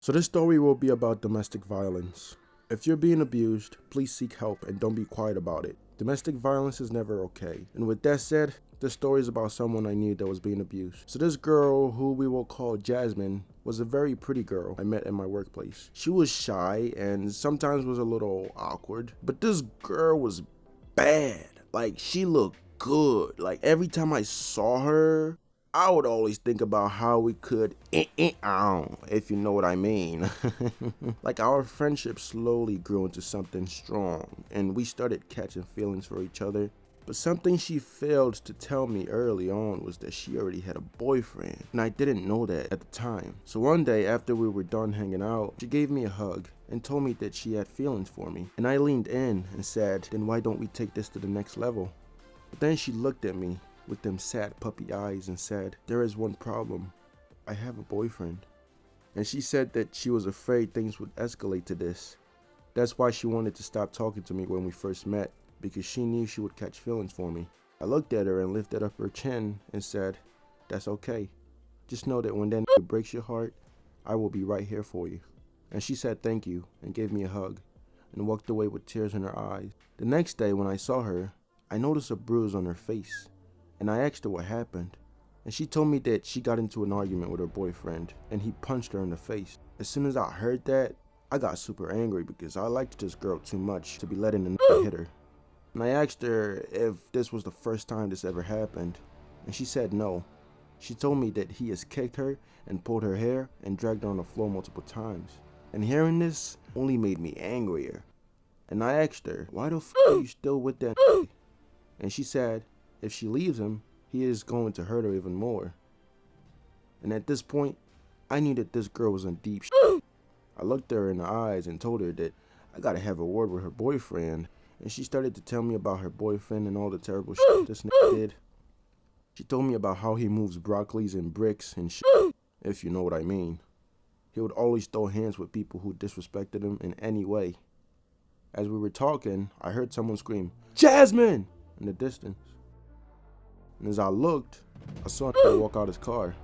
So this story will be about domestic violence. If you're being abused, please seek help and don't be quiet about it. Domestic violence is never okay. And with that said, this story is about someone I knew that was being abused. So this girl, who we will call Jasmine, was a very pretty girl I met in my workplace. She was shy and sometimes was a little awkward, but this girl was bad. Like, she looked good. Like, every time I saw her, I would always think about how we could, if you know what I mean. Like, our friendship slowly grew into something strong, and we started catching feelings for each other. But something she failed to tell me early on was that she already had a boyfriend, and I didn't know that at the time. So one day after we were done hanging out, she gave me a hug and told me that she had feelings for me. And I leaned in and said, then why don't we take this to the next level? But then she looked at me with them sad puppy eyes and said, there is one problem. I have a boyfriend. And she said that she was afraid things would escalate to this. That's why she wanted to stop talking to me when we first met, because she knew she would catch feelings for me. I looked at her and lifted up her chin and said, that's okay. Just know that when that nigga breaks your heart, I will be right here for you. And she said thank you and gave me a hug and walked away with tears in her eyes. The next day when I saw her, I noticed a bruise on her face. And I asked her what happened, and she told me that she got into an argument with her boyfriend, and he punched her in the face. As soon as I heard that, I got super angry because I liked this girl too much to be letting the nigga hit her. And I asked her if this was the first time this ever happened, and she said no. She told me that he has kicked her and pulled her hair and dragged her on the floor multiple times. And hearing this only made me angrier. And I asked her, why the f are you still with that nigga? And she said, if she leaves him, he is going to hurt her even more. And at this point, I knew that this girl was in deep shit. I looked her in the eyes and told her that I gotta have a word with her boyfriend. And she started to tell me about her boyfriend and all the terrible shit this nigga did. She told me about how he moves broccolis and bricks and shit, if you know what I mean. He would always throw hands with people who disrespected him in any way. As we were talking, I heard someone scream, Jasmine! In the distance. And as I looked, I saw him walk out his car.